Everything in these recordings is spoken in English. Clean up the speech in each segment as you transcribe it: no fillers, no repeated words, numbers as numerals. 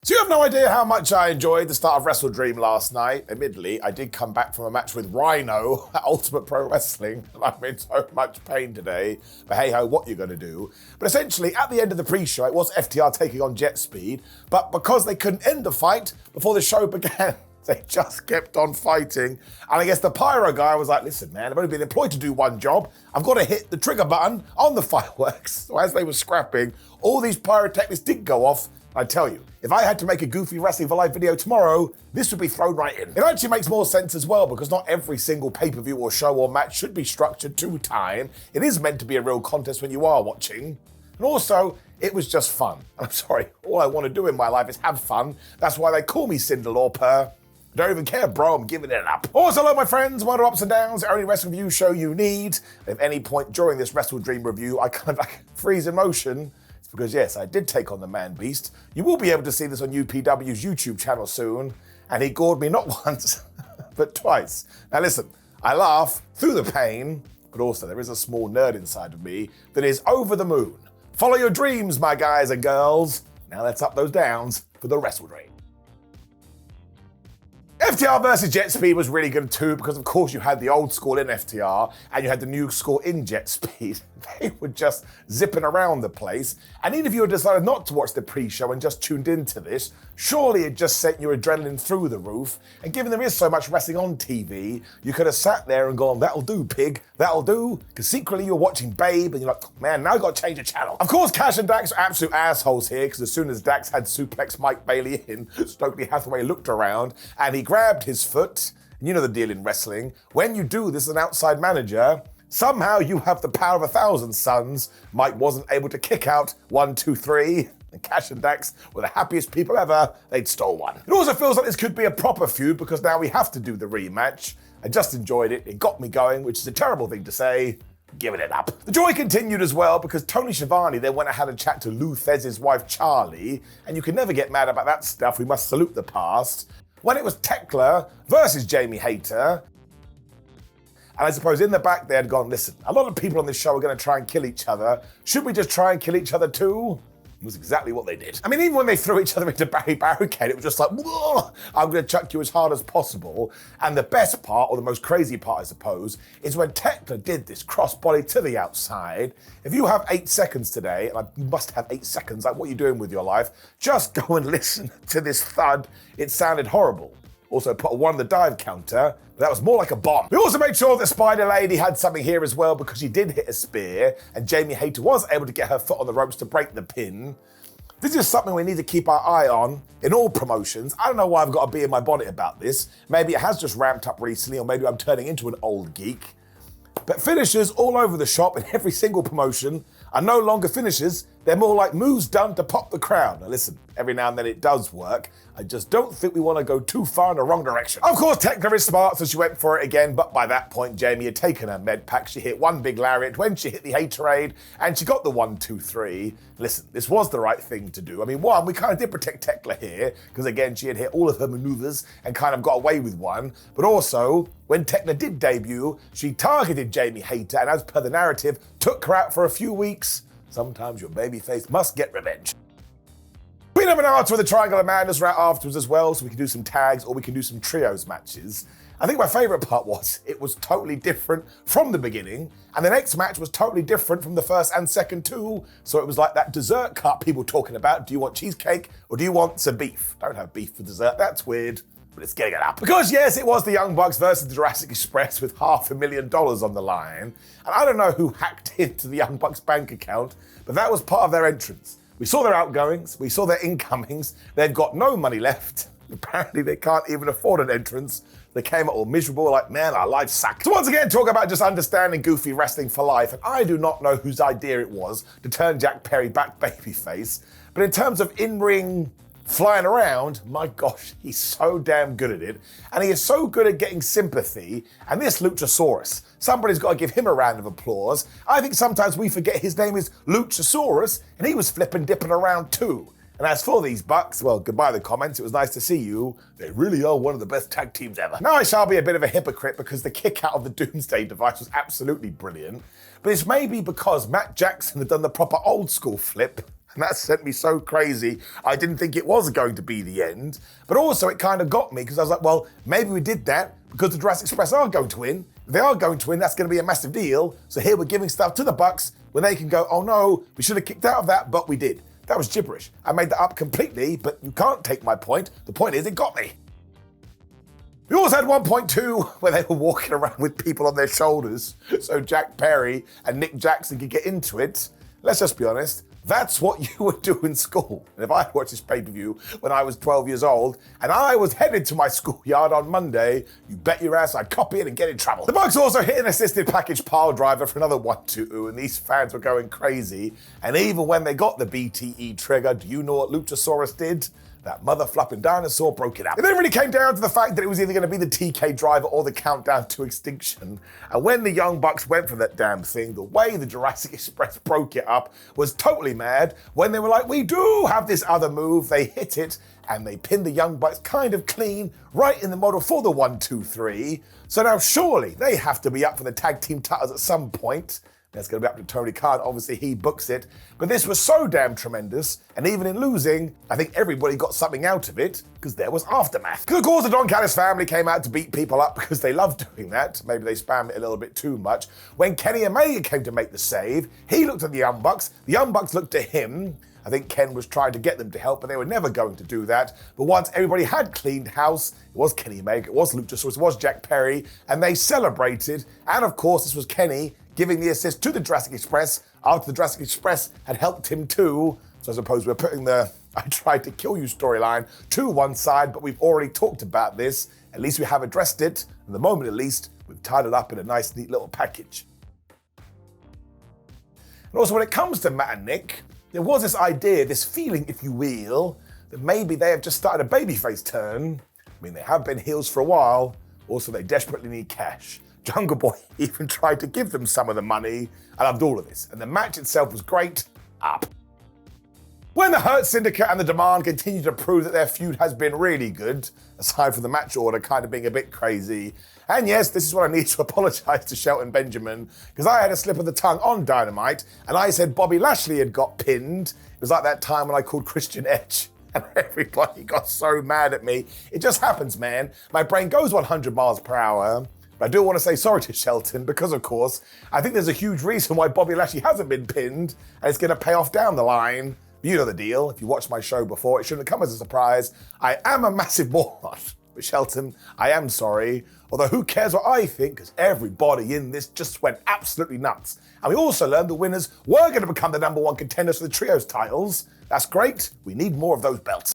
So you have no idea how much I enjoyed the start of WrestleDream last night. Admittedly, I did come back from a match with Rhino at Ultimate Pro Wrestling, and I'm in so much pain today. But hey ho, what you gonna do? But essentially, at the end of the pre-show, it was FTR taking on JetSpeed, but because they couldn't end the fight before the show began, they just kept on fighting. And I guess the pyro guy was like, listen, man, I've only been employed to do one job. I've got to hit the trigger button on the fireworks. So as they were scrapping, all these pyrotechnics did go off. I tell you, if I had to make a Goofy Wrestling for Life video tomorrow, this would be thrown right in. It actually makes more sense as well, because not every single pay-per-view or show or match should be structured to time. It is meant to be a real contest when you are watching. And also, it was just fun. And I'm sorry, all I want to do in my life is have fun. That's why they call me Cinderlauper. I don't even care, bro, I'm giving it up. Also, hello, my friends, what are ups and downs, the only wrestling review show you need. At any point during this WrestleDream review, I kind of freeze in motion. It's because, yes, I did take on the man beast. You will be able to see this on UPW's YouTube channel soon. And he gored me not once, but twice. Now listen, I laugh through the pain, but also there is a small nerd inside of me that is over the moon. Follow your dreams, my guys and girls. Now let's up those downs for the WrestleDream. FTR versus JetSpeed was really good too, because of course you had the old school in FTR and you had the new school in JetSpeed. They were just zipping around the place. And even if you had decided not to watch the pre-show and just tuned into this, surely it just sent your adrenaline through the roof. And given there is so much wrestling on TV, you could have sat there and gone, that'll do, pig, that'll do. Because secretly you're watching Babe and you're like, man, now I've got to change the channel. Of course, Cash and Dax are absolute assholes here, because as soon as Dax had suplex Mike Bailey in, Stokely Hathaway looked around and he grabbed his foot. And you know the deal in wrestling. When you do this as an outside manager, somehow you have the power of 1,000 suns. Mike wasn't able to kick out 1, 2, 3. And Cash and Dax were the happiest people ever. They'd stole one. It also feels like this could be a proper feud, because now we have to do the rematch. I just enjoyed it. It got me going, which is a terrible thing to say. Giving it up. The joy continued as well, because Toni Schiavone then went and had a chat to Lou Thesz's wife Charlie, and you can never get mad about that stuff. We must salute the past. When it was Thekla versus Jamie Hayter. And I suppose in the back they had gone, listen, a lot of people on this show are going to try and kill each other. Should we just try and kill each other too? It was exactly what they did. I mean, even when they threw each other into barricade, it was just like, whoa, I'm going to chuck you as hard as possible. And the best part, or the most crazy part, I suppose, is when Thekla did this crossbody to the outside. If you have 8 seconds today, and you must have 8 seconds, like what you're doing with your life, just go and listen to this thud. It sounded horrible. Also put a 1 on the dive counter, but that was more like a bomb. We also made sure that Spider Lady had something here as well, because she did hit a spear, and Jamie Hayter was able to get her foot on the ropes to break the pin. This is something we need to keep our eye on in all promotions. I don't know why I've got to be in my bonnet about this. Maybe it has just ramped up recently, or maybe I'm turning into an old geek. But finishers all over the shop in every single promotion are no longer finishers. They're more like moves done to pop the crowd. Now listen, every now and then it does work. I just don't think we want to go too far in the wrong direction. Of course, Thekla is smart, so she went for it again, but by that point, Jamie had taken her med pack. She hit one big lariat when she hit the Haterade, and she got the 1, 2, 3. Listen, this was the right thing to do. I mean, one, we kind of did protect Thekla here, because again, she had hit all of her maneuvers and kind of got away with one. But also, when Thekla did debut, she targeted Jamie Hayter, and as per the narrative, took her out for a few weeks. Sometimes your babyface must get revenge. We have an answer with the Triangle of Madness right afterwards as well, so we can do some tags or we can do some trios matches. I think my favorite part was it was totally different from the beginning, and the next match was totally different from the first and second too. So it was like that dessert cup people talking about. Do you want cheesecake or do you want some beef? Don't have beef for dessert, that's weird. But it's getting it up. Because yes, it was the Young Bucks versus the Jurassic Express with $500,000 on the line. And I don't know who hacked into the Young Bucks bank account, but that was part of their entrance. We saw their outgoings, we saw their incomings. They've got no money left. Apparently they can't even afford an entrance. They came out all miserable, like, man, our life sucked. So once again, talk about just understanding Goofy Wrestling for life. And I do not know whose idea it was to turn Jack Perry back babyface. But in terms of in-ring flying around, my gosh, he's so damn good at it. And he is so good at getting sympathy. And this Luchasaurus, somebody's got to give him a round of applause. I think sometimes we forget his name is Luchasaurus, and he was flipping, dipping around too. And as for these Bucks, well, goodbye the comments. It was nice to see you. They really are one of the best tag teams ever. Now I shall be a bit of a hypocrite because the kick out of the Doomsday device was absolutely brilliant. But it's maybe because Matt Jackson had done the proper old school flip And that sent me so crazy. I didn't think it was going to be the end. But also it kind of got me because I was like, well, maybe we did that because the Jurassic Express are going to win. If they are going to win, that's going to be a massive deal. So here we're giving stuff to the Bucks when they can go, oh no, we should have kicked out of that, but we did. That was gibberish. I made that up completely, but you can't take my point. The point is it got me. We also had 1.2 where they were walking around with people on their shoulders so Jack Perry and Nick Jackson could get into it. Let's just be honest, that's what you would do in school. And if I watched this pay-per-view when I was 12 years old and I was headed to my schoolyard on Monday, you bet your ass I'd copy it and get in trouble. The Bucks also hit an assisted package pile driver for another 1-2, and these fans were going crazy. And even when they got the BTE trigger, do you know what Luchasaurus did? That mother-flapping dinosaur broke it up. It then really came down to the fact that it was either going to be the TK driver or the countdown to extinction. And when the Young Bucks went for that damn thing, the way the Jurassic Express broke it up was totally mad. When they were like, we do have this other move, they hit it and they pinned the Young Bucks kind of clean right in the model for the 1-2-3. So now surely they have to be up for the tag team titles at some point. That's going to be up to Tony Khan. Obviously, he books it. But this was so damn tremendous. And even in losing, I think everybody got something out of it because there was aftermath. Because, of course, the Don Callis family came out to beat people up because they love doing that. Maybe they spammed it a little bit too much. When Kenny Omega came to make the save, he looked at the Young Bucks. The Young Bucks looked at him. I think Ken was trying to get them to help, but they were never going to do that. But once everybody had cleaned house, it was Kenny Omega, it was Luchasaurus, it was Jack Perry, and they celebrated. And, of course, this was Kenny giving the assist to the Jurassic Express after the Jurassic Express had helped him too. So I suppose we're putting the I tried to kill you storyline to one side, but we've already talked about this. At least we have addressed it. At the moment, at least, we've tied it up in a nice, neat little package. And also, when it comes to Matt and Nick, there was this idea, this feeling, if you will, that maybe they have just started a babyface turn. I mean, they have been heels for a while. Also, they desperately need cash. Jungle Boy even tried to give them some of the money. I loved all of this. And the match itself was great. Up. When the Hurt Syndicate and the Demand continue to prove that their feud has been really good, aside from the match order kind of being a bit crazy. And yes, this is what I need to apologise to Shelton Benjamin, because I had a slip of the tongue on Dynamite, and I said Bobby Lashley had got pinned. It was like that time when I called Christian Edge, and everybody got so mad at me. It just happens, man. My brain goes 100 miles per hour. But I do want to say sorry to Shelton because, of course, I think there's a huge reason why Bobby Lashley hasn't been pinned, and it's going to pay off down the line. You know the deal. If you watched my show before, it shouldn't have come as a surprise. I am a massive moron. But Shelton, I am sorry. Although who cares what I think, because everybody in this just went absolutely nuts. And we also learned the winners were going to become the number one contenders for the trios titles. That's great. We need more of those belts.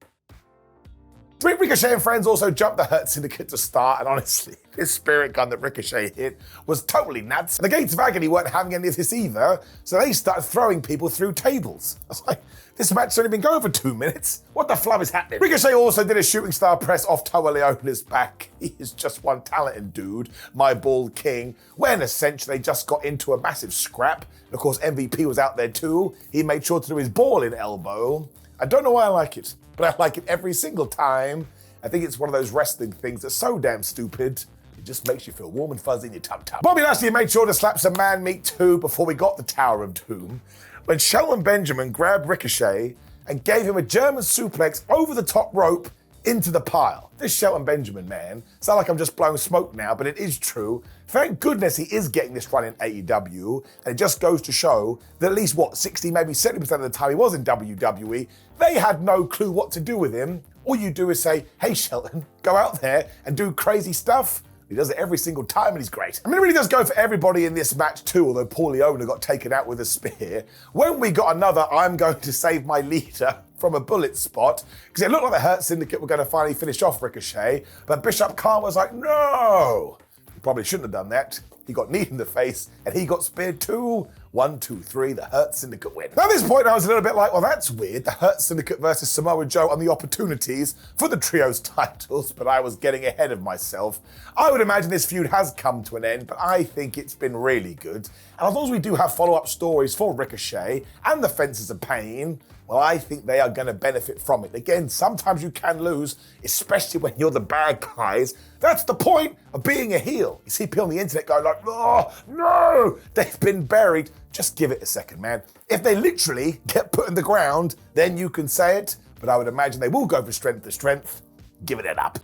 Ricochet and friends also jumped the Hurt Syndicate to start, and honestly, this spirit gun that Ricochet hit was totally nuts. And the Gates of Agony weren't having any of this either, so they started throwing people through tables. I was like, this match's only been going for 2 minutes. What the flub is happening? Ricochet also did a shooting star press off Toa Leona's back. He is just one talented dude, my bald king, when essentially they just got into a massive scrap. And of course, MVP was out there too. He made sure to do his ball-in elbow. I don't know why I like it, but I like it every single time. I think it's one of those wrestling things that's so damn stupid, it just makes you feel warm and fuzzy in your tum-tum. Bobby Lashley made sure to slap some man meat too before we got the Tower of Doom, when Shelton Benjamin grabbed Ricochet and gave him a German suplex over the top rope into the pile. This Shelton Benjamin, man, sound like I'm just blowing smoke now, but it is true. Thank goodness he is getting this run in AEW, and it just goes to show that at least, 60, maybe 70% of the time he was in WWE, they had no clue what to do with him. All you do is say, hey Shelton, go out there and do crazy stuff. He does it every single time and he's great. I mean, it really does go for everybody in this match too, although Paul Leona got taken out with a spear. When we got another I'm going to save my leader from a bullet spot, because it looked like the Hurt Syndicate were going to finally finish off Ricochet, but Bishop Khan was like, no! He probably shouldn't have done that. He got kneed in the face and he got speared too. 1, 2, 3, the Hurt Syndicate win. Now at this point I was a little bit like, well that's weird, the Hurt Syndicate versus Samoa Joe on the opportunities for the trios titles, but I was getting ahead of myself. I would imagine this feud has come to an end, but I think it's been really good. And as long as we do have follow-up stories for Ricochet and the Fences of Pain, well, I think they are going to benefit from it. Again, sometimes you can lose, especially when you're the bad guys. That's the point of being a heel. You see people on the internet going like, oh, no, they've been buried Just give it a second, man. If they literally get put in the ground, then you can say it, but I would imagine they will go from strength to strength. Give it up.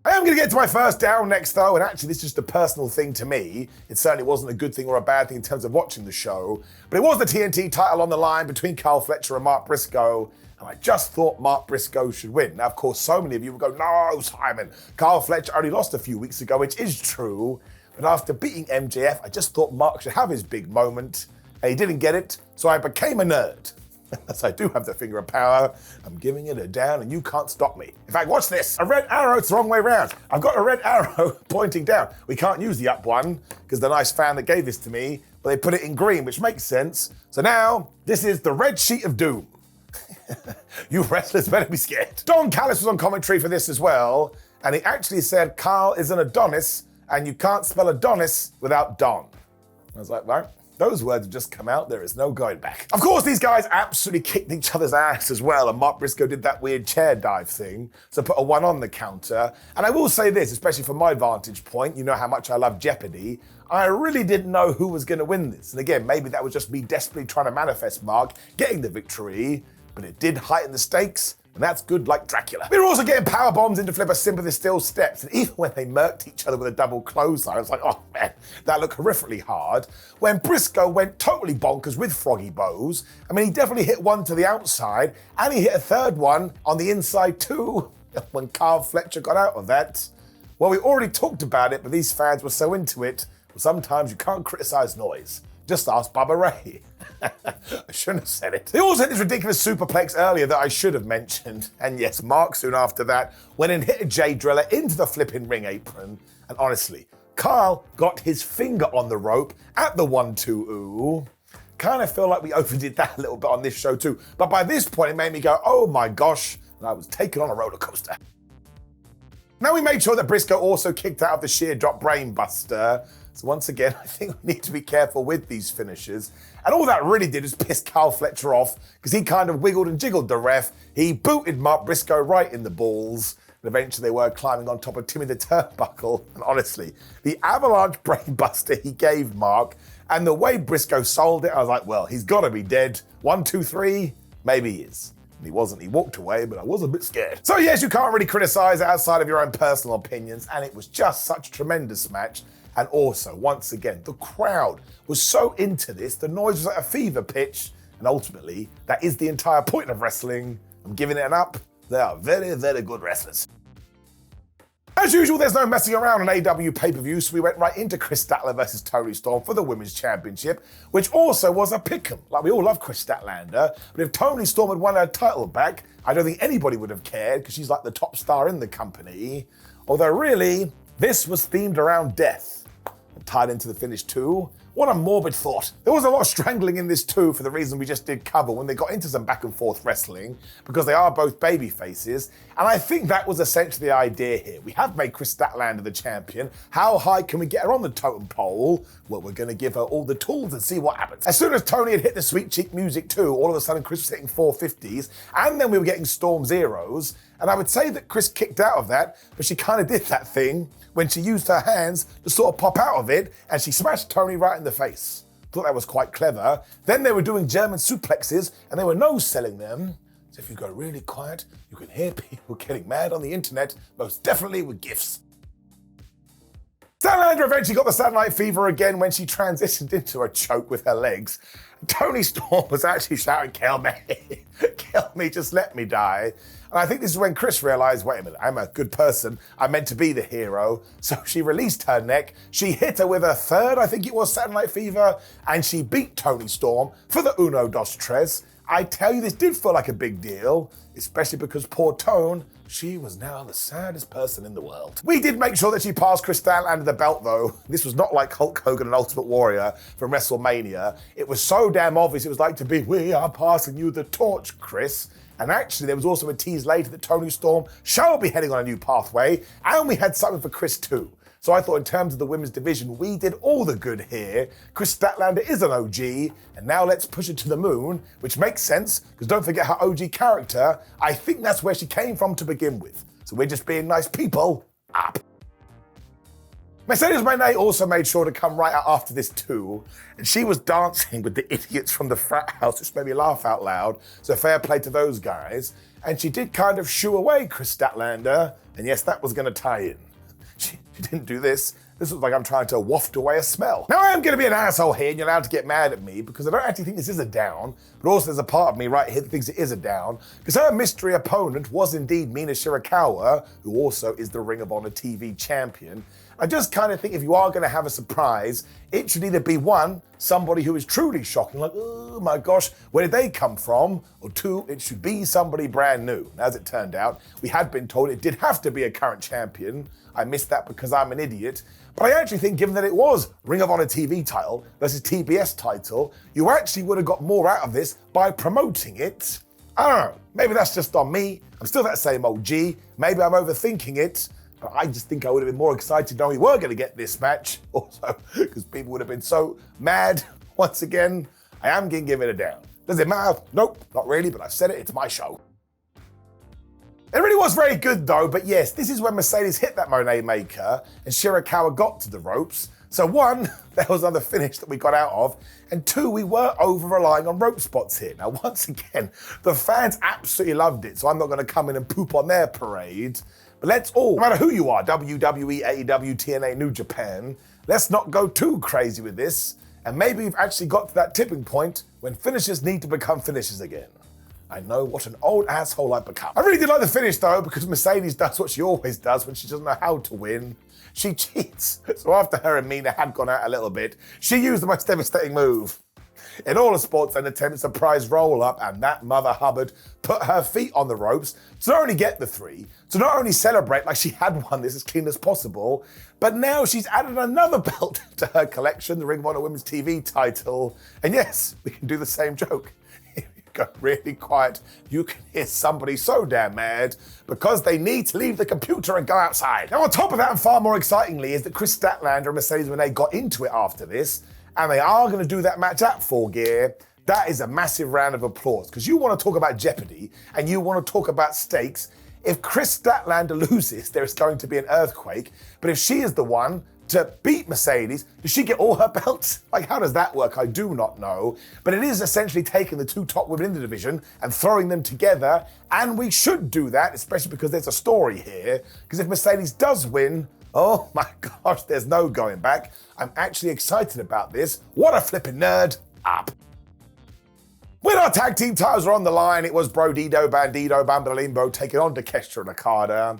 I am going to get to my first down next, though, and actually this is just a personal thing to me. It certainly wasn't a good thing or a bad thing in terms of watching the show, but it was the TNT title on the line between Kyle Fletcher and Mark Briscoe, and I just thought Mark Briscoe should win. Now, of course, so many of you will go, no, Simon, Kyle Fletcher only lost a few weeks ago, which is true, but after beating MJF, I just thought Mark should have his big moment, and he didn't get it, so I became a nerd. As I do have the finger of power, I'm giving it a down and you can't stop me. In fact, watch this. A red arrow, it's the wrong way around. I've got a red arrow pointing down. We can't use the up one because the nice fan that gave this to me, but they put it in green, which makes sense. So now, this is the red sheet of doom. You wrestlers better be scared. Don Callis was on commentary for this as well, and he actually said Carl is an Adonis, and you can't spell Adonis without Don. I was like, right. Those words have just come out, there is no going back. Of course, these guys absolutely kicked each other's ass as well, and Mark Briscoe did that weird chair dive thing, so put a 1 on the counter. And I will say this, especially from my vantage point, you know how much I love Jeopardy, I really didn't know who was going to win this. And again, maybe that was just me desperately trying to manifest Mark getting the victory, but it did heighten the stakes, and that's good like Dracula. We were also getting power bombs into Flipper Sympathy Steel steps, and even when they murked each other with a double clothesline, I was like, oh man, that looked horrifically hard. When Briscoe went totally bonkers with Froggy Bows, I mean, he definitely hit one to the outside, and he hit a third one on the inside too, when Kyle Fletcher got out of that. Well, we already talked about it, but these fans were so into it, well, sometimes you can't criticize noise. Just ask Bubba Ray. I shouldn't have said it. They also hit this ridiculous superplex earlier that I should have mentioned. And yes, Mark soon after that went and hit a J Driller into the flipping ring apron. And honestly, Kyle got his finger on the rope at the 1-2 ooh. Kind of feel like we overdid that a little bit on this show too. But by this point, it made me go, oh my gosh, and I was taken on a roller coaster. Now we made sure that Briscoe also kicked out of the sheer drop brain buster. So once again, I think we need to be careful with these finishes. And all that really did is piss Kyle Fletcher off because he kind of wiggled and jiggled the ref. He booted Mark Briscoe right in the balls. And eventually they were climbing on top of Timmy the Turnbuckle. And honestly, the avalanche brainbuster he gave Mark and the way Briscoe sold it, I was like, well, he's got to be dead. 1, 2, 3, maybe he is. And he wasn't. He walked away, but I was a bit scared. So yes, you can't really criticize outside of your own personal opinions. And it was just such a tremendous match. And also, once again, the crowd was so into this, the noise was at a fever pitch, and ultimately, that is the entire point of wrestling. I'm giving it an up. They are very, very good wrestlers. As usual, there's no messing around on AEW pay-per-view, so we went right into Kris Statlander versus Toni Storm for the Women's Championship, which also was a pick'em. Like, we all love Kris Statlander, but if Toni Storm had won her title back, I don't think anybody would have cared, because she's like the top star in the company. Although really, this was themed around death. Tied into the finish too. What a morbid thought. There was a lot of strangling in this too for the reason we just did cover when they got into some back and forth wrestling because they are both baby faces. And I think that was essentially the idea here. We have made Kris Statlander the champion. How high can we get her on the totem pole? Well, we're going to give her all the tools and see what happens. As soon as Toni had hit the sweet cheek music too, all of a sudden Kris was hitting 450s and then we were getting Storm zeros. And I would say that Kris kicked out of that, but she kind of did that thing when she used her hands to sort of pop out of it, and she smashed Toni right in the face. Thought that was quite clever. Then they were doing German suplexes, and they were no-selling them. So if you go really quiet, you can hear people getting mad on the internet, most definitely with GIFs. Statlander eventually got the satellite fever again when she transitioned into a choke with her legs. Toni Storm was actually shouting, kill me, kill me, just let me die. And I think this is when Kris realized, wait a minute, I'm a good person. I'm meant to be the hero. So she released her neck. She hit her with her third, I think it was, Satellite Fever. And she beat Toni Storm for the Uno Dos Tres. I tell you, this did feel like a big deal, especially because poor Tone, she was now the saddest person in the world. We did make sure that she passed Kris Statlander the belt though. This was not like Hulk Hogan and Ultimate Warrior from WrestleMania. It was so damn obvious it was like to be, we are passing you the torch, Kris. And actually, there was also a tease later that Toni Storm shall be heading on a new pathway, and we had something for Kris too. So I thought in terms of the women's division, we did all the good here. Kris Statlander is an OG, and now let's push it to the moon, which makes sense, because don't forget her OG character. I think that's where she came from to begin with. So we're just being nice people. Up. Mercedes Moné also made sure to come right out after this too, and she was dancing with the idiots from the frat house, which made me laugh out loud, so fair play to those guys. And she did kind of shoo away Kris Statlander, and yes, that was going to tie in. She didn't do this. This was like I'm trying to waft away a smell. Now I am going to be an asshole here, and you're allowed to get mad at me, because I don't actually think this is a down, but also there's a part of me right here that thinks it is a down, because her mystery opponent was indeed Mina Shirakawa, who also is the Ring of Honor TV champion. I just kind of think if you are going to have a surprise, it should either be one, somebody who is truly shocking, like, oh my gosh, where did they come from? Or two, it should be somebody brand new. And as it turned out, we had been told it did have to be a current champion. I missed that because I'm an idiot. But I actually think given that it was Ring of Honor TV title versus TBS title, you actually would have got more out of this by promoting it. I don't know, maybe that's just on me. I'm still that same OG. Maybe I'm overthinking it. But I just think I would have been more excited knowing we were going to get this match. Also, because people would have been so mad. Once again, I am going to give it a down. Does it matter? Nope, not really, but I've said it, it's my show. It really was very good though, but yes, this is when Mercedes hit that Monet maker and Shirakawa got to the ropes. So one, there was another finish that we got out of, and two, we were over-relying on rope spots here. Now once again, the fans absolutely loved it, so I'm not going to come in and poop on their parade. But let's all, no matter who you are, WWE, AEW, TNA, New Japan, let's not go too crazy with this. And maybe we've actually got to that tipping point when finishers need to become finishers again. I know what an old asshole I've become. I really did like the finish though, because Mercedes does what she always does when she doesn't know how to win. She cheats. So after her and Mina had gone out a little bit, she used the most devastating move in all of sports entertainment, a surprise roll-up, and that Mother Hubbard put her feet on the ropes to not only get the three, to not only celebrate like she had won this as clean as possible, but now she's added another belt to her collection, the Ring of Honor Women's TV title. And yes, we can do the same joke. If you go really quiet, you can hear somebody so damn mad because they need to leave the computer and go outside. Now on top of that, and far more excitingly, is that Kris Statlander and Mercedes Moné got into it after this, and they are going to do that match at Full Gear. That is a massive round of applause, because you want to talk about jeopardy and you want to talk about stakes. If Kris Statlander loses, there is going to be an earthquake. But if she is the one to beat Mercedes, does she get all her belts? Like, how does that work? I do not know. But it is essentially taking the two top women in the division and throwing them together. And we should do that, especially because there's a story here. Because if Mercedes does win, oh my gosh, there's no going back. I'm actually excited about this. What a flipping nerd. Up. When our tag team titles were on the line, it was Brodido, Bandido, Bambolimbo taking on Takeshita and Okada.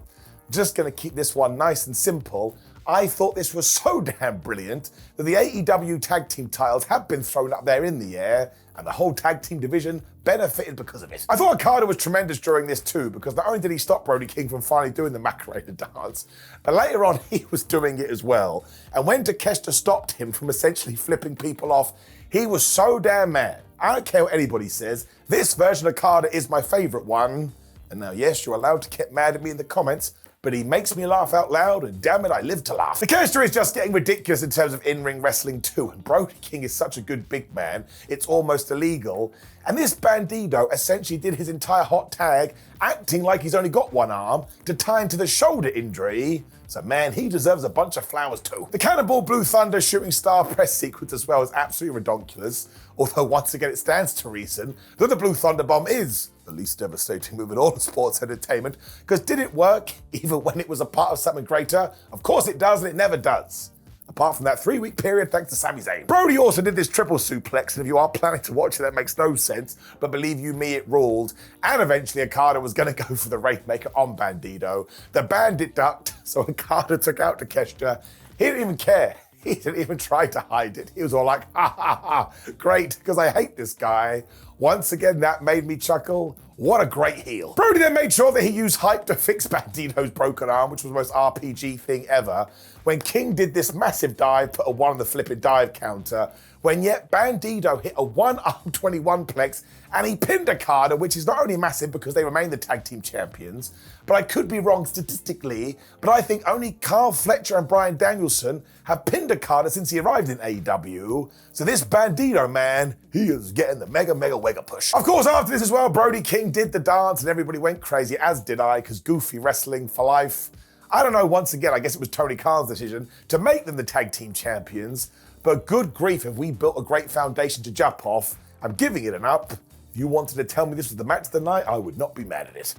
Just gonna keep this one nice and simple. I thought this was so damn brilliant that the AEW tag team titles have been thrown up there in the air, and the whole tag team division benefited because of it. I thought Okada was tremendous during this too, because not only did he stop Brody King from finally doing the Macarena dance, but later on he was doing it as well. And when Takeshita stopped him from essentially flipping people off, he was so damn mad. I don't care what anybody says, this version of Okada is my favorite one. And now yes, you're allowed to get mad at me in the comments, but he makes me laugh out loud, and damn it, I live to laugh. The Takeshita is just getting ridiculous in terms of in-ring wrestling too, and Brody King is such a good big man, it's almost illegal. And this Bandido essentially did his entire hot tag acting like he's only got one arm to tie into the shoulder injury. So man, he deserves a bunch of flowers too. The Cannonball Blue Thunder shooting star press sequence as well is absolutely ridiculous. Although once again it stands to reason that the Blue Thunder Bomb is the least devastating move in all of sports entertainment, because did it work even when it was a part of something greater? Of course it does, and it never does. Apart from that 3-week period thanks to Sami Zayn. Brody also did this triple suplex, and if you are planning to watch it, that makes no sense, but believe you me, it ruled. And eventually Okada was going to go for the Rainmaker on Bandido. The Bandit ducked, so Okada took out Takeshita. He didn't even care. He didn't even try to hide it. He was all like, ha ha ha, great, because I hate this guy. Once again, that made me chuckle. What a great heel. Brody then made sure that he used hype to fix Bandido's broken arm, which was the most RPG thing ever. When King did this massive dive, put a 1 on the flipping dive counter, when yet Bandido hit a 1-arm 21 plex, and he pinned Okada, which is not only massive because they remain the tag team champions, but I could be wrong statistically, but I think only Carl Fletcher and Bryan Danielson have pinned Okada since he arrived in AEW. So this Bandido man, he is getting the mega wega push. Of course, after this as well, Brody King did the dance and everybody went crazy, as did I, because goofy wrestling for life. I don't know, once again, I guess it was Tony Khan's decision to make them the tag team champions, but good grief, have we built a great foundation to jump off. I'm giving it an up. If you wanted to tell me this was the match of the night, I would not be mad at it.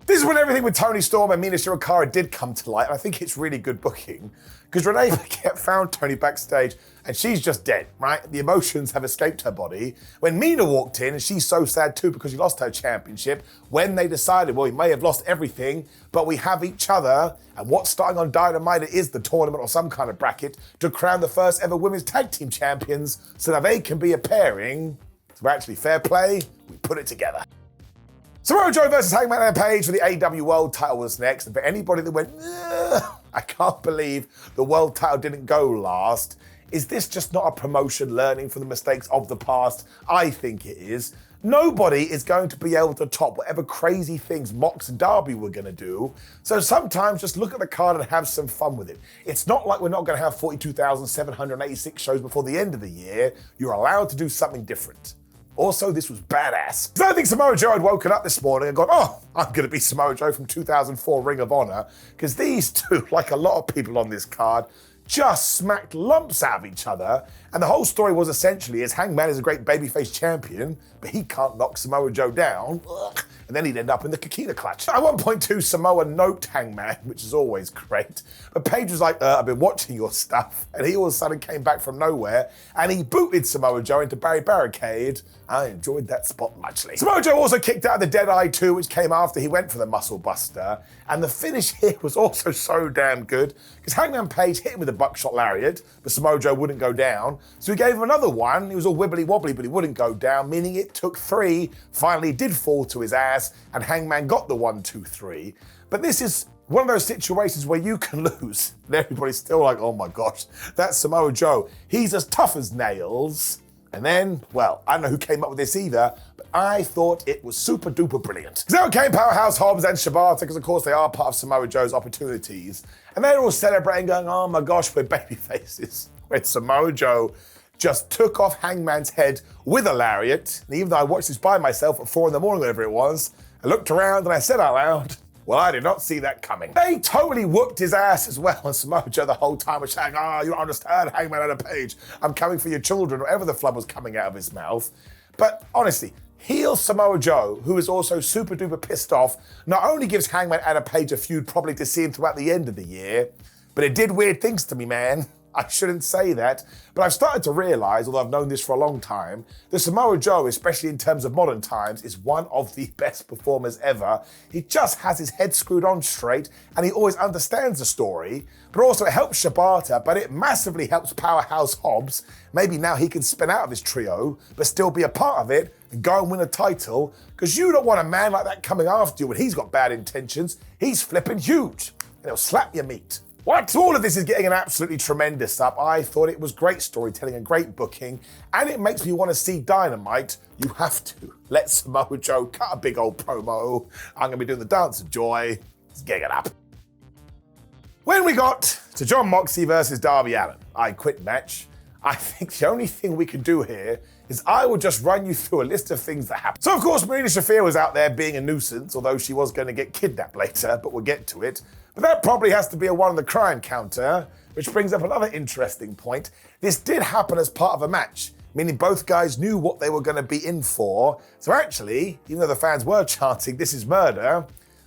This is when everything with Toni Storm and Mina Shirakawa did come to light, and I think it's really good booking, because Renee Paquette found Toni backstage, and she's just dead, right? The emotions have escaped her body. When Mina walked in, and she's so sad too because she lost her championship, when they decided, well, we may have lost everything, but we have each other, and what's starting on Dynamite is the tournament or some kind of bracket to crown the first ever women's tag team champions, so that they can be a pairing. So actually, fair play, we put it together. Samoa Joe versus Hangman and Page for the AEW World title was next, and for anybody that went, I can't believe the world title didn't go last, is this just not a promotion learning from the mistakes of the past? I think it is. Nobody is going to be able to top whatever crazy things Mox and Darby were going to do, so sometimes just look at the card and have some fun with it. It's not like we're not going to have 42,786 shows before the end of the year. You're allowed to do something different. Also, this was badass. So I think Samoa Joe had woken up this morning and gone, oh, I'm going to be Samoa Joe from 2004 Ring of Honor, because these two, like a lot of people on this card, just smacked lumps out of each other. And the whole story was essentially is Hangman is a great babyface champion, but he can't knock Samoa Joe down. Ugh. And then he'd end up in the Kakita clutch. At one point too, Samoa noped Hangman, which is always great. But Page was like, I've been watching your stuff. And he all of a sudden came back from nowhere and he booted Samoa Joe into Barry Barricade. I enjoyed that spot muchly. Samoa Joe also kicked out of the Deadeye 2, which came after he went for the Muscle Buster. And the finish here was also so damn good, because Hangman Page hit him with a buckshot lariat, but Samoa Joe wouldn't go down. So he gave him another one. He was all wibbly wobbly, but he wouldn't go down, meaning it took 3. Finally, he did fall to his ass, and Hangman got the 1, 2, 3. But this is one of those situations where you can lose, and everybody's still like, oh my gosh, that's Samoa Joe. He's as tough as nails. And then, well, I don't know who came up with this either, but I thought it was super duper brilliant. So out came Powerhouse Hobbs and Shibata, because of course they are part of Samoa Joe's opportunities. And they're all celebrating, going, oh my gosh, we're baby faces. When Samoa Joe just took off Hangman's head with a lariat. And even though I watched this by myself at 4 a.m, whatever it was, I looked around and I said out loud, well, I did not see that coming. They totally whooped his ass as well, and Samoa Joe the whole time was saying, you don't understand, Hangman and Page. I'm coming for your children, whatever the flub was coming out of his mouth. But honestly, heel Samoa Joe, who is also super duper pissed off, not only gives Hangman and Page a feud probably to see him throughout the end of the year, but it did weird things to me, man. I shouldn't say that, but I've started to realize, although I've known this for a long time, that Samoa Joe, especially in terms of modern times, is one of the best performers ever. He just has his head screwed on straight, and he always understands the story, but also it helps Shibata, but it massively helps Powerhouse Hobbs. Maybe now he can spin out of his trio, but still be a part of it, and go and win a title, because you don't want a man like that coming after you when he's got bad intentions. He's flipping huge, and he'll slap your meat. What? All of this is getting an absolutely tremendous up. I thought it was great storytelling and great booking, and it makes me want to see Dynamite. You have to let Samoa Joe cut a big old promo. I'm going to be doing the dance of joy. Let's get it up. When we got to Jon Moxley versus Darby Allin, I quit match. I think the only thing we can do here is I will just run you through a list of things that happened. So of course, Marina Shafir was out there being a nuisance, although she was going to get kidnapped later, but we'll get to it. But that probably has to be a 1 on the crime counter, which brings up another interesting point. This did happen as part of a match, meaning both guys knew what they were going to be in for. So actually, even though the fans were chanting, this is murder,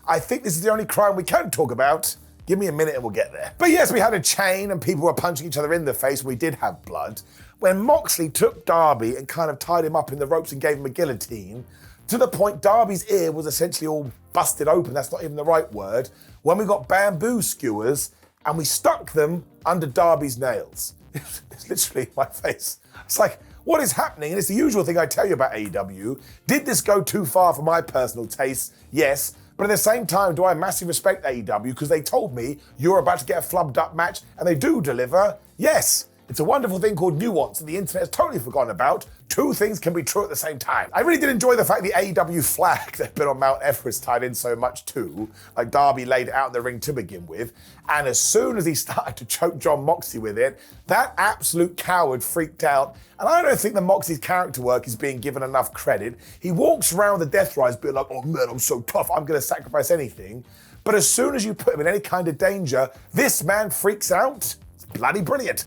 I think this is the only crime we can talk about. Give me a minute and we'll get there. But yes, we had a chain and people were punching each other in the face. We did have blood. When Moxley took Darby and kind of tied him up in the ropes and gave him a guillotine, to the point Darby's ear was essentially all busted open. That's not even the right word. When we got bamboo skewers and we stuck them under Darby's nails. It's literally my face. It's like, what is happening? And it's the usual thing I tell you about AEW. Did this go too far for my personal taste? Yes. But at the same time, do I massively respect AEW because they told me you're about to get a flubbed up match and they do deliver? Yes. It's a wonderful thing called nuance that the internet has totally forgotten about. Two things can be true at the same time. I really did enjoy the fact the AEW flag that had been on Mount Everest tied in so much too. Like Darby laid it out in the ring to begin with. And as soon as he started to choke Jon Moxley with it, that absolute coward freaked out. And I don't think that Moxley's character work is being given enough credit. He walks around the Death Rise being like, oh man, I'm so tough, I'm gonna sacrifice anything. But as soon as you put him in any kind of danger, this man freaks out. It's bloody brilliant.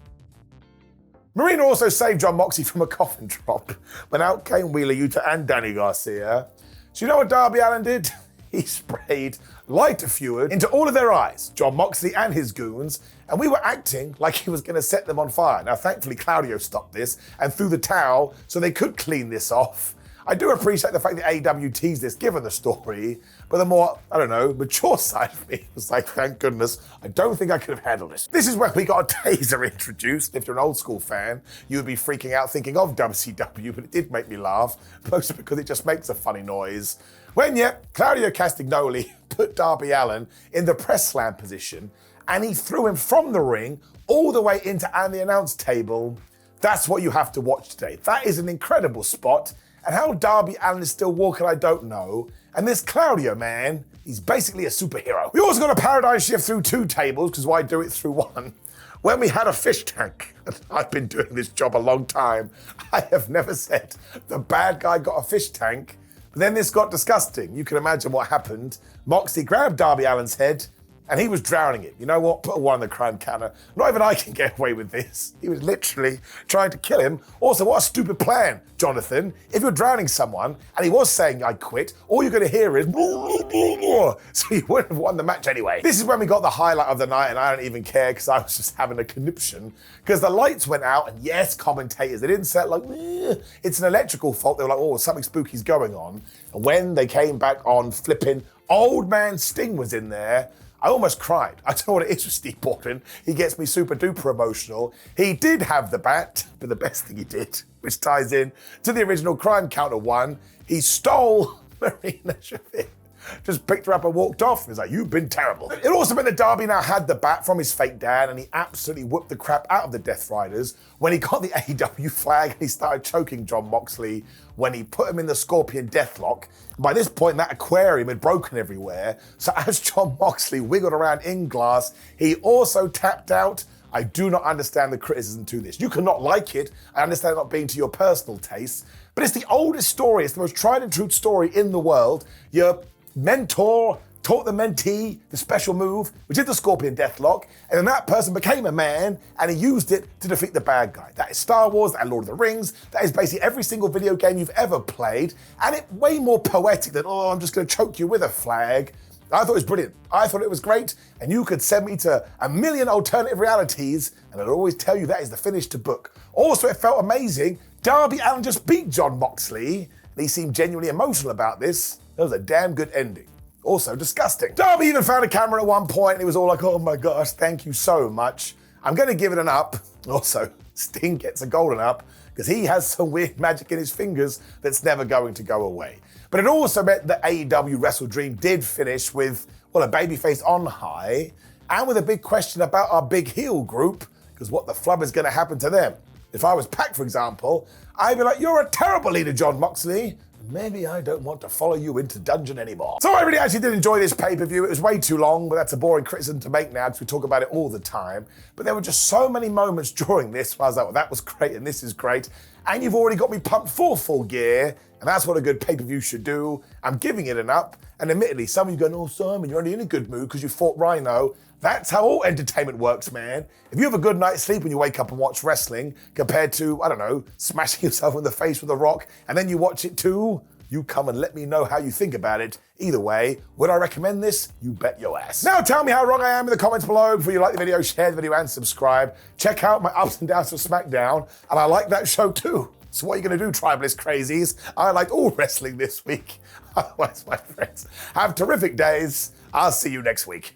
Marina also saved Jon Moxley from a coffin drop when out came Wheeler Yuta and Danny Garcia. So you know what Darby Allin did? He sprayed lighter fluid into all of their eyes, Jon Moxley and his goons, and we were acting like he was going to set them on fire. Now, thankfully, Claudio stopped this and threw the towel so they could clean this off. I do appreciate the fact that AEW teased this given the story, but the more, I don't know, mature side of me was like, thank goodness, I don't think I could have handled this. This is where we got a taser introduced. If you're an old school fan, you would be freaking out thinking of WCW, but it did make me laugh, mostly because it just makes a funny noise. When, Claudio Castagnoli put Darby Allin in the press slam position, and he threw him from the ring all the way into the announce table. That's what you have to watch today. That is an incredible spot. And how Darby Allin is still walking, I don't know. And this Claudio, man, he's basically a superhero. We also got a paradigm shift through 2 tables, because why do it through 1? When we had a fish tank, and I've been doing this job a long time, I have never said the bad guy got a fish tank, but then this got disgusting. You can imagine what happened. Moxley grabbed Darby Allin's head, and he was drowning it. You know what? Put a 1 on the crime counter. Not even I can get away with this. He was literally trying to kill him. Also, what a stupid plan, Jonathan. If you're drowning someone, and he was saying, I quit, all you're gonna hear is, so you wouldn't have won the match anyway. This is when we got the highlight of the night, and I don't even care, because I was just having a conniption, because the lights went out, and yes, commentators, they didn't say like, it's an electrical fault. They were like, oh, something spooky's going on. And when they came back on, flipping, old man Sting was in there. I almost cried. I don't know what it is with Steve Borden. He gets me super duper emotional. He did have the bat, but the best thing he did, which ties in to the original crime counter 1, he stole Marina Shafir. Just picked her up and walked off. He's like, you've been terrible. It also meant that Darby now had the bat from his fake dad, and he absolutely whooped the crap out of the Death Riders when he got the AEW flag and he started choking Jon Moxley when he put him in the Scorpion Deathlock. By this point, that aquarium had broken everywhere. So as Jon Moxley wiggled around in glass, he also tapped out. I do not understand the criticism to this. You cannot like it. I understand it not being to your personal taste, but it's the oldest story. It's the most tried and true story in the world. Your mentor taught the mentee the special move, which is the Scorpion Deathlock, and then that person became a man, and he used it to defeat the bad guy. That is Star Wars, that is Lord of the Rings, that is basically every single video game you've ever played, and it's way more poetic than, oh, I'm just gonna choke you with a flag. I thought it was brilliant. I thought it was great, and you could send me to a million alternative realities, and I'd always tell you that is the finish to book. Also, it felt amazing. Darby Allin just beat Jon Moxley, and he seemed genuinely emotional about this. That was a damn good ending. Also disgusting. Darby even found a camera at one point, and he was all like, oh my gosh, thank you so much. I'm gonna give it an up. Also, Sting gets a golden up, because he has some weird magic in his fingers that's never going to go away. But it also meant that AEW WrestleDream did finish with, well, a babyface on high, and with a big question about our big heel group, because what the flub is gonna happen to them? If I was Pac, for example, I'd be like, you're a terrible leader, Jon Moxley. Maybe I don't want to follow you into dungeon anymore. So I really actually did enjoy this pay-per-view. It was way too long, but that's a boring criticism to make now because we talk about it all the time. But there were just so many moments during this where I was like, well, that was great and this is great. And you've already got me pumped for full gear. And that's what a good pay-per-view should do. I'm giving it an up. And admittedly, some of you going, oh, Simon, you're only in a good mood because you fought Rhino. That's how all entertainment works, man. If you have a good night's sleep when you wake up and watch wrestling, compared to, I don't know, smashing yourself in the face with a rock, and then you watch it too, you come and let me know how you think about it. Either way, would I recommend this? You bet your ass. Now tell me how wrong I am in the comments below. Before you like the video, share the video and subscribe. Check out my ups and downs of SmackDown, and I like that show too. So what are you gonna do, tribalist crazies? I liked all wrestling this week. Otherwise, my friends, have terrific days. I'll see you next week.